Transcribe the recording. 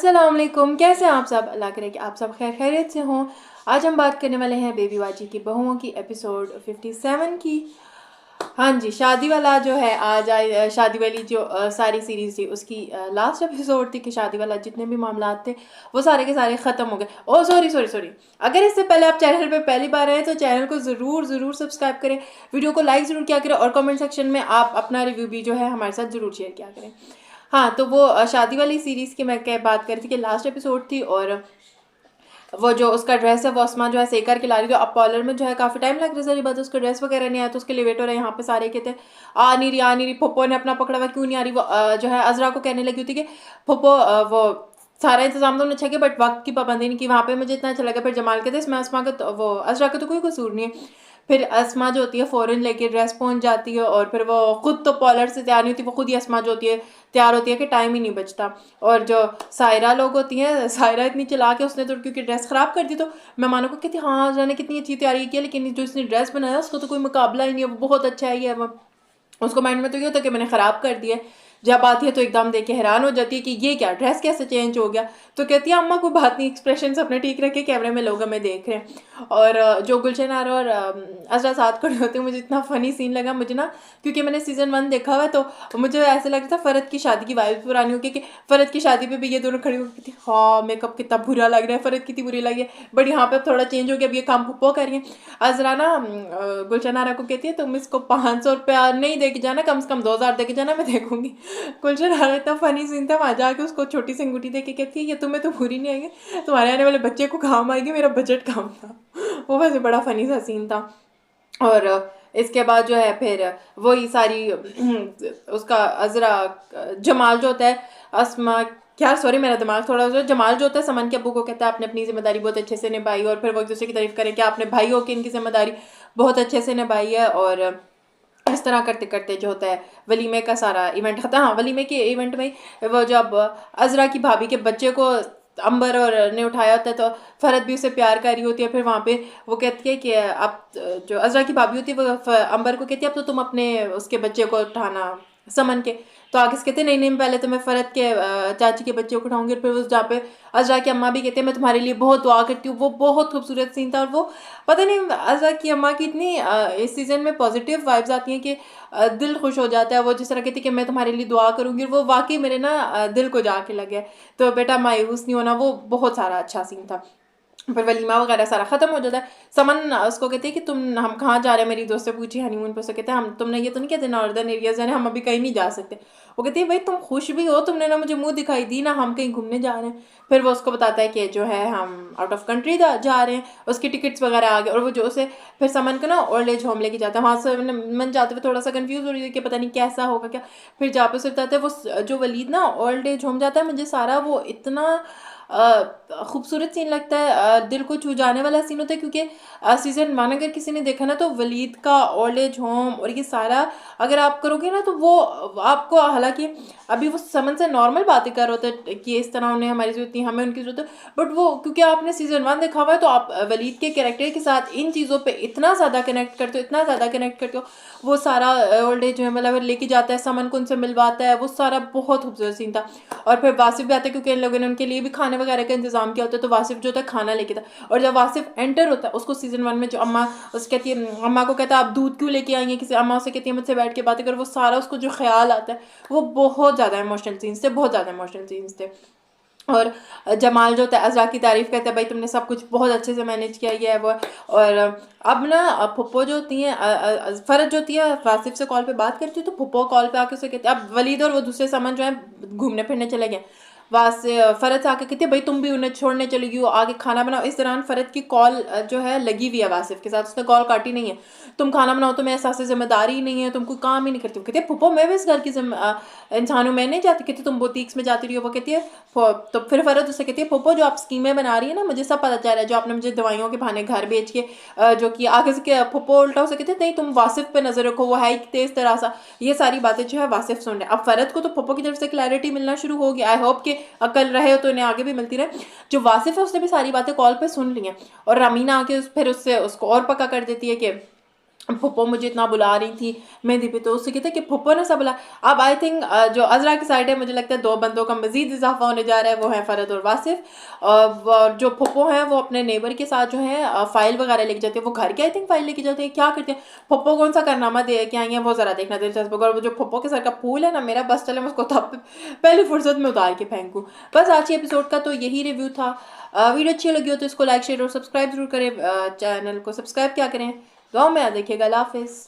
अस्सलाम वालेकुम। कैसे हैं आप सब? अल्लाह करे कि आप सब खैर खैरियत से हों। आज हम बात करने वाले हैं बेबी बाजी की बहुओं की एपिसोड 57 की। हाँ जी, शादी वाला जो है आज शादी वाली जो सारी सीरीज़ थी उसकी लास्ट एपिसोड थी कि शादी वाला जितने भी मामलात थे वो सारे के सारे ख़त्म हो गए। ओह सॉरी सॉरी सॉरी, अगर इससे पहले आप चैनल पे पहली बार आए तो चैनल को ज़रूर सब्सक्राइब करें, वीडियो को लाइक ज़रूर किया करें और कमेंट सेक्शन में आप अपना रिव्यू भी जो है हमारे साथ ज़रूर शेयर किया करें। हाँ, तो वो शादी वाली सीरीज़ की मैं क्या बात कर रही थी कि लास्ट एपिसोड थी और वो जो उसका ड्रेस है वो असमा जो है सही करके ला रही थी। अब पार्लर में जो है काफ़ी टाइम लग रहा है, सारी बात उसका ड्रेस वगैरह नहीं आया तो उसके लिए वेट हो रहा है। यहाँ पे सारे कहते हैं आ नहीं रही पप्पो ने अपना पकड़ा हुआ क्यों नहीं आ रही। वो जो है अजरा को कहने लगी थी कि पप्पो वो सारा इंतजाम तो उन्होंने अच्छा किया बट वक्त की पाबंदी नहीं की। वहाँ पे मुझे इतना अच्छा लगा। फिर जमाल कहते इसमें असमा का तो वो अजरा का तो कोई कसूर नहीं है। फिर असमा जो होती है फ़ौरन लेके ड्रेस पहुंच जाती है और फिर वो खुद तो पार्लर से तैयार नहीं होती, वो खुद ही असमा जो होती है तैयार होती है कि टाइम ही नहीं बचता। और जो सायरा लोग होती हैं, सायरा इतनी चला के उसने तो क्योंकि ड्रेस ख़राब कर दी तो मेहमानों को कहती हाँ जाने कितनी अच्छी तैयारी की है, लेकिन जो इसने ड्रेस बनाया उसका तो कोई मुकाबला ही नहीं है, वो बहुत अच्छा है। ये वो उसको माइंड में तो ये होता है कि मैंने ख़राब कर दिया है। जब आती है तो एकदम देख के हैरान हो जाती है कि ये क्या ड्रेस कैसे चेंज हो गया। तो कहती है अम्मा कोई बात नहीं, एक्सप्रेशन अपने ठीक रखे, कैमरे में लोग हमें देख रहे हैं। और जो गुलशन आरा और अजरा साथ खड़े होते हैं, मुझे इतना फ़नी सीन लगा मुझे ना, क्योंकि मैंने सीज़न 1 देखा हुआ है तो मुझे ऐसा लग रहा था फ़रद की शादी की वाइब्स पुरानी हो गई कि फ़रद की शादी पे भी ये दोनों खड़ी हो गई थी। हाँ मेकअप कितना बुरा लग रहा है, फ़रद कितनी बुरी लगी है, बट यहाँ पे थोड़ा चेंज हो गया, अब ये काम पुप्पो कर रही है। अजरा ना गुलशन आरा को कहती है तुम इसको 500 रुपया नहीं दे के जाना, कम से कम 2000 दे के जाना, मैं देखूंगी। गुलशन आरा इतना फनी सीन था, वहाँ जाके उसको छोटी सी अंगूठी दे के कहती है ये तुम्हें तो बुरी नहीं आएगी, तुम्हारे आने वाले बच्चे को काम आएगी, मेरा बजट कम था। वो वैसे बड़ा फनी सा सीन था। और इसके बाद जो है फिर वही सारी उसका अजरा जमाल जो होता है असमा क्या सॉरी मेरा दिमाग थोड़ा सा, जमाल जो होता है समन के अब्बू को कहता है आपने अपनी जिम्मेदारी बहुत अच्छे से निभाई, और फिर वो एक दूसरे की तारीफ करें कि आपने भाई हो कि इनकी जिम्मेदारी बहुत अच्छे से निभाई है। और इस तरह करते करते जो होता है वलीमे का सारा इवेंट खत्म। हाँ, वलीमे के इवेंट में वो जब अजरा की भाभी के बच्चे को अंबर और ने उठाया होता है तो फरद भी उसे प्यार कर रही होती है। फिर वहाँ पे वो कहती है कि अब जो अजरा की भाभी होती है वो अंबर को कहती है अब तो तुम अपने उसके बच्चे को उठाना समन के। तो आगे से कहते नहीं नहीं पहले तो मैं फ़रद के चाची के बच्चे को उठाऊंगी। और फिर उस जहाँ पे अजरा की अम्मा भी कहते हैं मैं तुम्हारे लिए बहुत दुआ करती हूँ। वो बहुत खूबसूरत सीन था। और वो पता नहीं अजरा की अम्मा की इतनी इस सीज़न में पॉजिटिव वाइब्स आती हैं कि दिल खुश हो जाता है। वो जिस तरह कहती है कि मैं तुम्हारे लिए दुआ करूँगी, और वो वाकई मेरे ना दिल को जाके लगे। तो बेटा मायूस नहीं होना, वो बहुत सारा अच्छा सीन था। फिर वलीमा वगैरह सारा ख़त्म हो जाता है। समन उसको कहते हैं कि तुम हम कहाँ जा रहे हैं, मेरी दोस्त से पूछी हनीमून पर। उससे कहते हैं हम तुमने ये तो नहीं कहते नॉर्दर्न एरियाज यानी हम अभी कहीं नहीं जा सकते। वो कहती है भाई तुम खुश भी हो, तुमने ना मुझे मुंह दिखाई दी ना हम कहीं घूमने जा रहे हैं। फिर वो उसको बताता है कि जो है हम आउट ऑफ कंट्री जा रहे हैं, उसकी टिकट्स वगैरह आ गए। और वो जो उसे फिर समन को ना ओल्ड एज होम लेके जाता है। वहाँ से मन जाते हुए थोड़ा सा कन्फ्यूज़ हो रही है कि पता नहीं कैसा होगा क्या। फिर जहाँ पे उसे बताते हैं वो जो वलीद ना ओल्ड एज होम जाता है, मुझे सारा वो इतना खूबसूरत सीन लगता है, दिल को छू जाने वाला सीन होता है। क्योंकि सीज़न 1 अगर किसी ने देखा ना तो वलीद का ओल्ड एज होम और ये सारा अगर आप करोगे ना तो वो आपको, हालांकि अभी वो समन से नॉर्मल बातें कर रहे होते कि इस तरह उन्हें हमारी जरूरत नहीं, हमें उनकी जरूरत है, बट वो क्योंकि आपने सीज़न 1 देखा हुआ है तो आप वलीद के कैरेक्टर के साथ इन चीज़ों पर इतना ज़्यादा कनेक्ट करते हो, इतना ज़्यादा कनेक्ट करते हो। वो सारा ओल्ड एज होम मतलब लेके जाता है, समन को उनसे मिलवाता है, वो सारा बहुत खूबसूरत सीन था। और फिर वासिफ भी आता है क्योंकि इन लोगों ने उनके लिए भी खाने वगैरह का इंतजाम किया होता है। तो वासिफ जो होता है खाना लेके था, और जब वासिफ एंटर होता है उसको सीज़न 1 में जो अम्मा उस कहती है, अम्मा को कहता है आप दूध क्यों लेके आई हैं, किसी अम्मा उसे कहती है मुझसे बैठ के बातें कर, वो सारा उसको जो ख्याल आता है वो बहुत ज़्यादा इमोशनल सीन्स थे, बहुत ज़्यादा इमोशनल सीन्स थे। और जमाल जो होता है अज़रा की तारीफ़ करता है भाई तुमने सब कुछ बहुत अच्छे से मैनेज किया ये है वो। और अब ना फुप्पो जो होती हैं फ़रज जो होती है वासिफ से कॉल पे बात करती है तो फुप्पो कॉल पे आके उसे कहते हैं, अब वलीद और वो दूसरे सामान जो है घूमने फिरने चले गए। वहाँ से फ़रज आके कहती है भाई तुम भी उन्हें छोड़ने चली गई हो, आगे खाना बनाओ। इस दौरान फ़रज की कॉल जो है लगी हुई है वासिफ के साथ, उसने कॉल काटी नहीं है। तुम खाना बनाओ, तुम्हें एहसास जिम्मेदारी ही नहीं है, तुम कोई काम ही नहीं करती हो। कहती है फुप्पो मैं भी इस घर की इंसान हूँ, मैं नहीं जाती। कहती तुम बुटीक्स में जाती रही हो। वो कहती है तो फिर फ़रज उससे कहती है फुप्पो जो आप स्कीमें बना रही है ना मुझे सब पता चल रहा है, जो आपने मुझे दवाइयों के बहाने घर बेच के जो कि आगे से फुप्पो उल्टा उसे कहते नहीं तुम वासिफ पे नजर रखो, वो है ही तेज तरह सा। ये सारी बातें जो है वासिफ सुन रहे। अब फ़रज को तो फुप्पो की तरफ से क्लैरिटी मिलना शुरू हो गया। आई होप कि अकल रहे हो तो इन्हें आगे भी मिलती रहे। जो वासिफ है उसने भी सारी बातें कॉल पे सुन ली हैं। और रामीना आके फिर उससे उसको और पक्का कर देती है कि फुप्पो मुझे इतना बुला रही थी मेहंदी पे, तो उससे कहते कि फुप्पो ने सब बुला। अब आई थिंक जो अजरा की साइड है, मुझे लगता है 2 बंदों का मजीद इजाफा होने जा रहा है, वो है फ़रद और वासिफ। और जो फुप्पो हैं वो अपने नेबर के साथ जो है फ़ाइल वगैरह लेके जाते हैं, वो घर के आई थिंक फ़ाइल लेके जाते हैं, क्या करते हैं, फुप्पो कौन सा कारनामा दे के आई हैं वो ज़रा देखना दिलचस्प होगा। और वो जो फुप्पो के सर का फूल है ना, मेरा बस चले मैं उसको तब पहली फुर्सत में उतार के फेंकूँ। बस आज के एपिसोड का तो यही रिव्यू था। वीडियो अच्छी लगी हो तो इसको लाइक शेयर और सब्सक्राइब जरूर करें, चैनल को सब्सक्राइब क्या करें, दुआ में याद रखिएगा। अल्लाह हाफिज़।